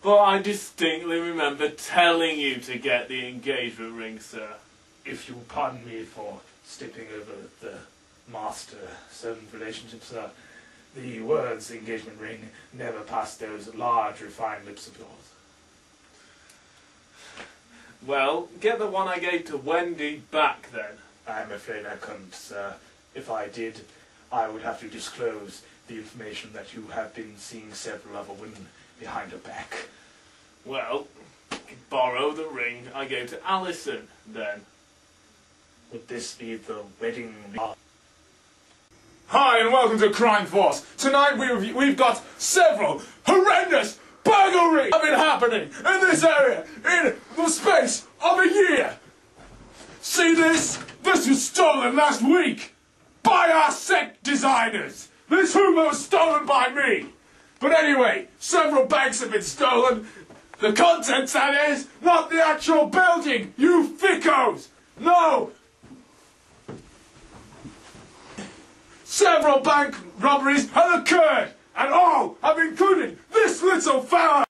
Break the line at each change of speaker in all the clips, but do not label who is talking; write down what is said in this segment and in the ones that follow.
But I distinctly remember telling you to get the engagement ring, sir.
If you pardon me for stepping over the master-servant relationship, sir, the words engagement ring never passed those large, refined lips of yours.
Well, get the one I gave to Wendy back then.
I'm afraid I couldn't, sir. If I did, I would have to disclose the information that you have been seeing several other women behind your back.
Well, borrow the ring I gave to Alison, then.
Would this be the wedding ring?
Hi and welcome to Crime Force. Tonight we've got several horrendous burglaries have been happening in this area in the space of a year. See this? This was stolen last week by our set designers. This Hoover was stolen by me. But anyway, several banks have been stolen. The contents, that is, not the actual building, you fickos! No! Several bank robberies have occurred, and all have included this little fella!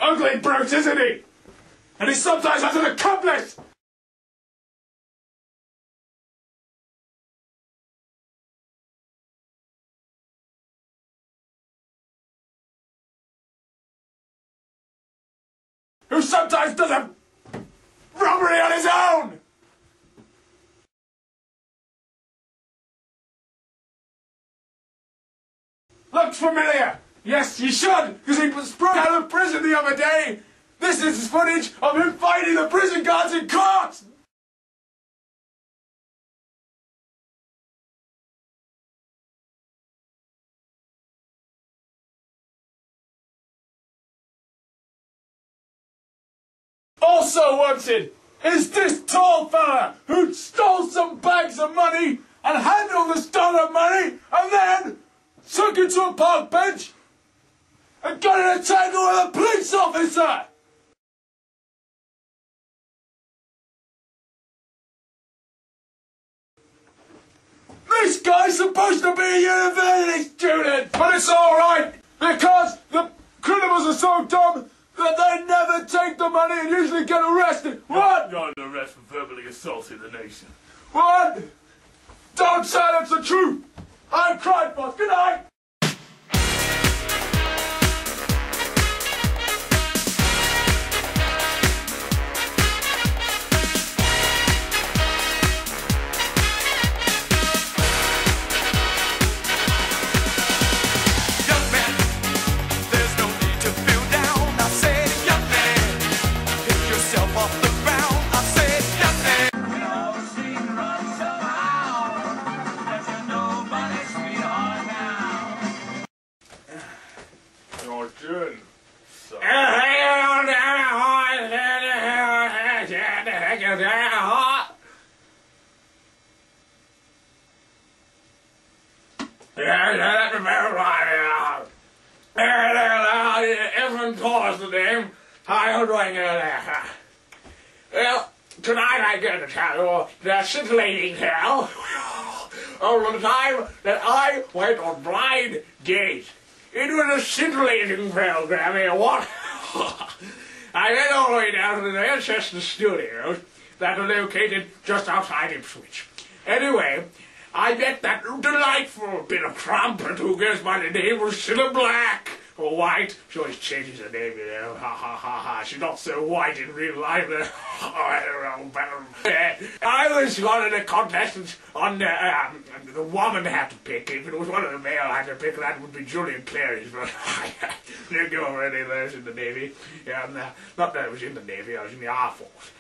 Ugly brute, isn't he? And he sometimes has an accomplice! Who sometimes does a robbery on his own! Looks familiar! Yes, you should, because he was brought out of prison the other day! This is footage of him fighting the prison guards in court! Also wanted is this tall fella who stole some bags of money and handled the stolen money and then took it to a park bench and got in a tangle with a police officer! This guy's supposed to be a university student! But it's alright, because the criminals are so dumb that they never take the money and usually get arrested. What?
Not an arrest for verbally assaulting the nation.
What? Don't silence the truth! I'm Crime Boss. Good night!
Your turn, son.
Evan Paul's the name. How you doing there? Well, tonight I get to tell you the scintillating tale of the time that I went on blind date. It was a scintillating program, you know what? I went all the way down to the Manchester studios that are located just outside Ipswich. Anyway, I met that delightful bit of trumpet who goes by the name of Cilla Black. Or white. She always changes her name, you know. Ha ha ha ha. She's not so white in real life. I was one of the contestants on the woman had to pick. If it was one of the male I had to pick, that would be Julian Clary's. But I didn't go over any of those in the Navy. Not that I was in the Navy, I was in the Air Force.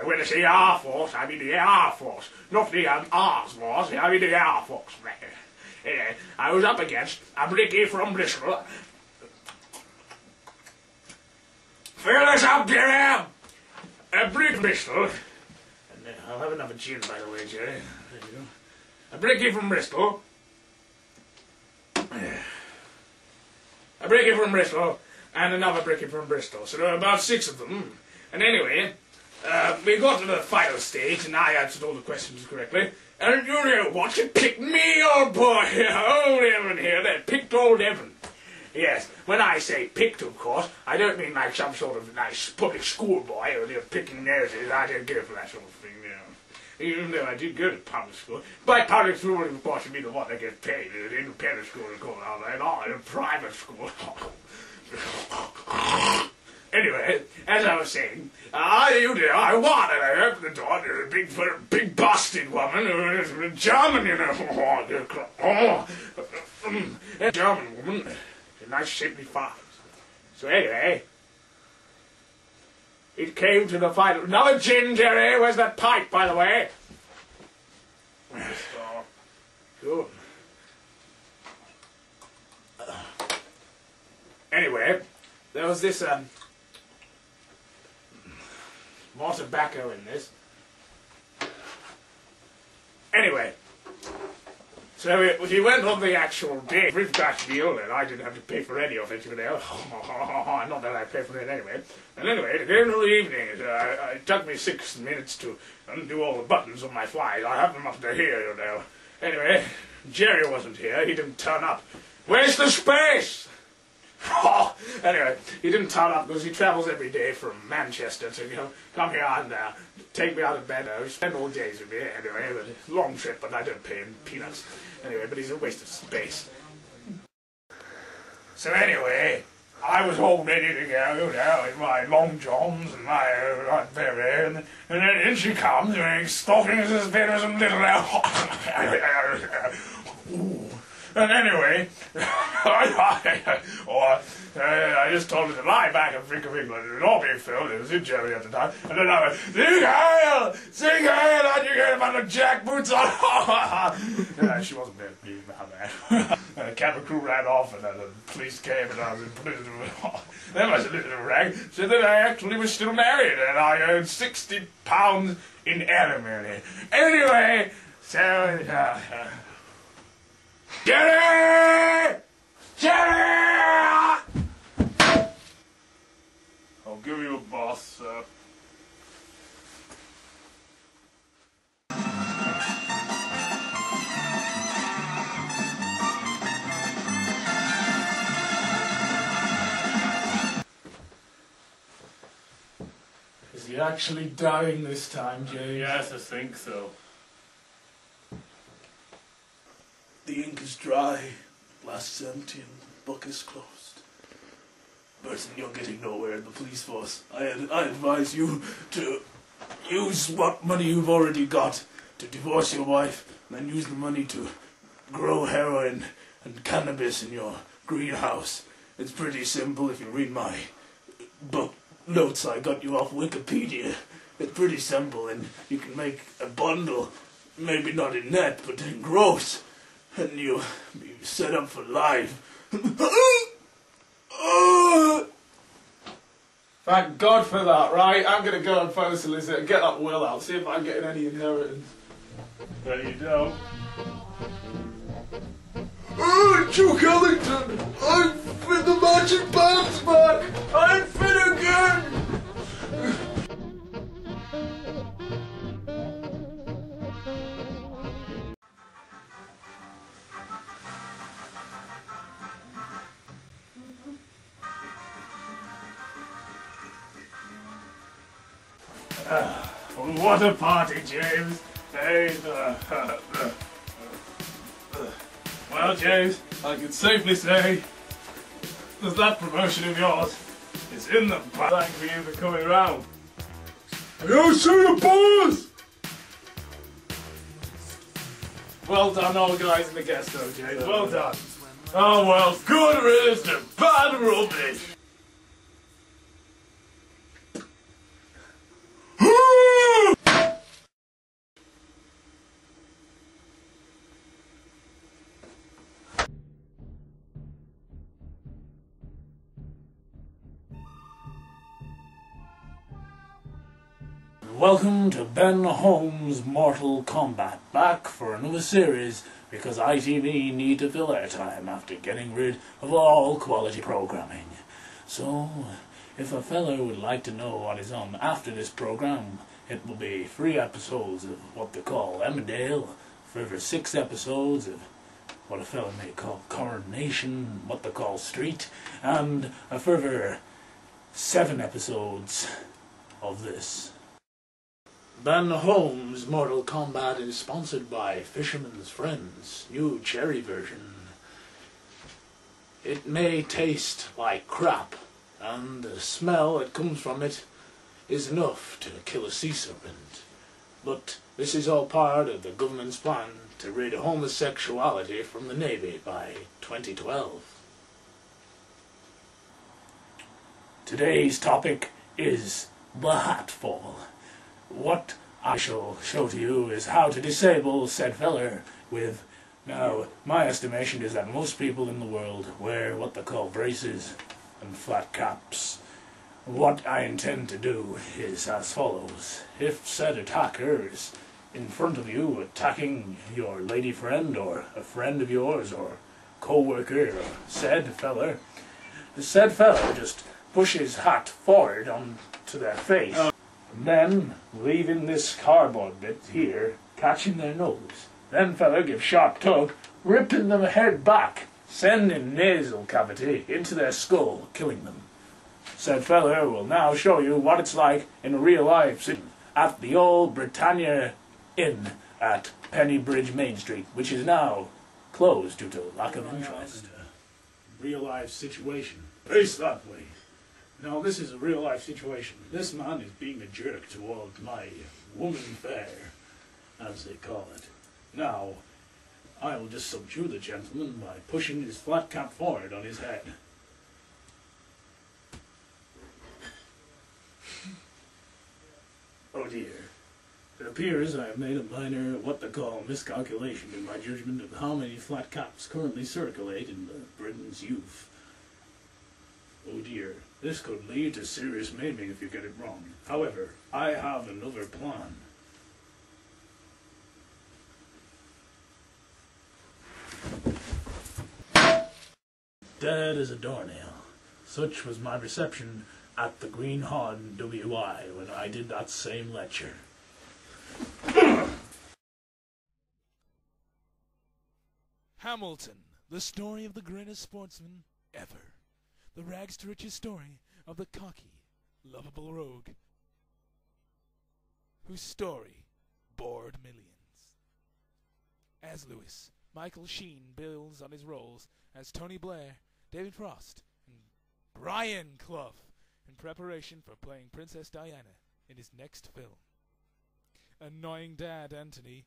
When I say Air Force, I mean the Air Force. Not the Arms Force, I mean the Air Force. I was up against a Ricky from Bristol. Fill us up, Jim! a brick Bristol. And I'll have another gin, by the way, Jerry. There you go. A brickie from Bristol. A brickie from Bristol. And another brickie from Bristol. So there are about 6 of them. And anyway, we got to the final stage, and I answered all the questions correctly. And you know what? You picked me, old boy! Old Evan here, they picked old Evan. Yes, when I say picked, of course, I don't mean like some sort of nice public school boy or they're picking noses. I don't go for that sort of thing, you know. Even though I did go to public school. By public school, of course, you mean the one that gets paid. In independent school, of course, not in private school. Anyway, as I was saying, I wanted to open the door to a big busted woman who was a German, you know. A German woman. A nice shapely face. So anyway, it came to the final. Another gin, Jerry. Where's that pipe, by the way? Good. Anyway, there was this, more tobacco in this. Anyway, so he went on the actual day. We've got deal, and I didn't have to pay for any of it, you know. Not that I pay for it anyway. And anyway, at the end of the evening, it took me 6 minutes to undo all the buttons on my flies. I have them up to here, you know. Anyway, Jerry wasn't here. He didn't turn up. Where's the space? Anyway, he didn't turn up because he travels every day from Manchester to, you know, come here and take me out of bed. He spend all days with me anyway. But it's a long trip, but I don't pay him peanuts. Anyway, but he's a waste of space. So anyway, I was all ready to go, you know, in my long johns and my beret, and then in she comes wearing stockings as big as a little And anyway, I just told her to lie back and think of England. It would all be filled. It was in Germany at the time. And then I went, sing Heil! Sing Heil! How'd you get about the jackboots on? She wasn't very mean about that. And the cabin crew ran off, and then the police came, and I was in prison. Then I said, little rag, said that I actually was still married, and I owed £60 in alimony. Anyway, so... Jerry! Jerry!
I'll give you a boss, sir.
Is he actually dying this time, James?
Yes, I think so.
The ink is dry, glass is empty, and the book is closed. Burton, you're getting nowhere in the police force. I advise you to use what money you've already got to divorce your wife, and then use the money to grow heroin and cannabis in your greenhouse. It's pretty simple if you read my book notes I got you off Wikipedia. It's pretty simple, and you can make a bundle, maybe not in net, but in gross. And you set up for life.
Thank God for that, right? I'm going to go and phone a solicitor and get that will out, see if I'm getting any inheritance.
There you go.
Oh, Duke Ellington! I'm with the magic band's back! I'm fit again!
What a party, James. Hey, well, James, I can safely say that promotion of yours is in the bag. Thank for you for coming round.
Yo, see you, boys!
Well done organising the guest though, James. Well done. Oh well, good riddance to bad rubbish.
Welcome to Ben Holmes' Mortal Kombat, back for another series because ITV need to fill airtime after getting rid of all quality programming. So, if a fella would like to know what is on after this program, it will be 3 episodes of what they call Emmerdale, further 6 episodes of what a fella may call Coronation, what they call Street, and a further 7 episodes of this. Ben Holmes' Mortal Kombat is sponsored by Fisherman's Friends, new cherry version. It may taste like crap, and the smell that comes from it is enough to kill a sea serpent. But this is all part of the government's plan to rid homosexuality from the Navy by 2012. Today's topic is the Hatfall. What I shall show to you is how to disable said feller with... Now, my estimation is that most people in the world wear what they call braces and flat caps. What I intend to do is as follows. If said attacker is in front of you attacking your lady friend or a friend of yours or co-worker or said feller just push his hat forward onto their face. And then, leaving this cardboard bit here, catching their nose. Then fella give sharp tug, ripping them head back, sending nasal cavity into their skull, killing them. Said fella will now show you what it's like in a real life at the old Britannia Inn at Pennybridge Main Street, which is now closed due to lack of interest. Real life situation. Face that way. Now, this is a real-life situation. This man is being a jerk toward my woman fair, as they call it. Now, I will just subdue the gentleman by pushing his flat cap forward on his head. Oh dear. It appears I have made a minor, what they call, miscalculation in my judgment of how many flat caps currently circulate in Britain's youth. Oh dear. This could lead to serious maiming if you get it wrong. However, I have another plan. Dead as a doornail. Such was my reception at the Green Hod WI when I did that same lecture.
Hamilton, the story of the greatest sportsman ever. The rags to riches story of the cocky, lovable rogue, whose story bored millions. As Lewis, Michael Sheen builds on his roles as Tony Blair, David Frost, and Brian Clough in preparation for playing Princess Diana in his next film. Annoying dad Anthony,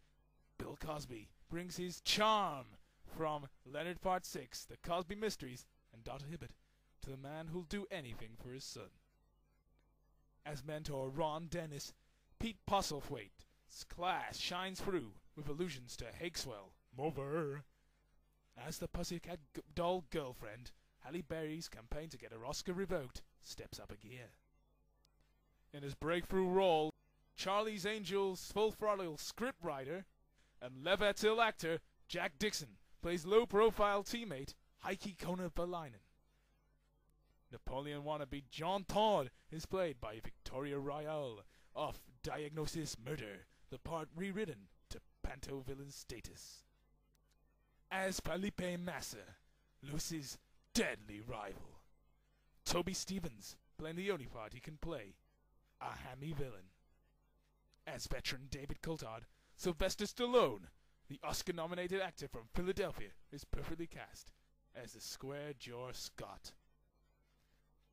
Bill Cosby, brings his charm from Leonard Part 6, The Cosby Mysteries, and Dr. Hibbert, to the man who'll do anything for his son. As mentor Ron Dennis, Pete Postlethwaite's class shines through with allusions to Hakeswell, Mover. As the Pussycat Doll girlfriend, Halle Berry's campaign to get her Oscar revoked steps up a gear. In his breakthrough role, Charlie's Angels full-throttle scriptwriter and Levatil actor Jack Dixon plays low-profile teammate Heike Kona-Valainen. Napoleon wannabe John Todd is played by Victoria Royale of Diagnosis Murder, the part rewritten to panto villain status. As Felipe Massa, Lucy's deadly rival. Toby Stevens, playing the only part he can play, a hammy villain. As veteran David Coulthard, Sylvester Stallone, the Oscar-nominated actor from Philadelphia, is perfectly cast as the square-jaw Scot.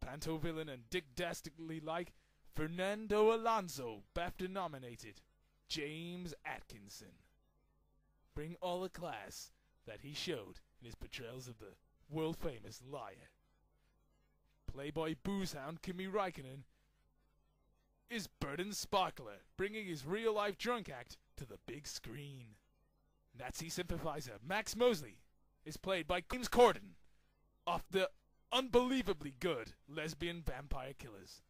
Panto villain and Dick Dastardly-like Fernando Alonso, BAFTA-nominated James Atkinson. Bring all the class that he showed in his portrayals of the world-famous liar. Playboy boozehound Kimi Räikkönen is Burton Sparkler, bringing his real-life drunk act to the big screen. Nazi sympathizer Max Mosley is played by James Corden of the unbelievably good Lesbian Vampire Killers.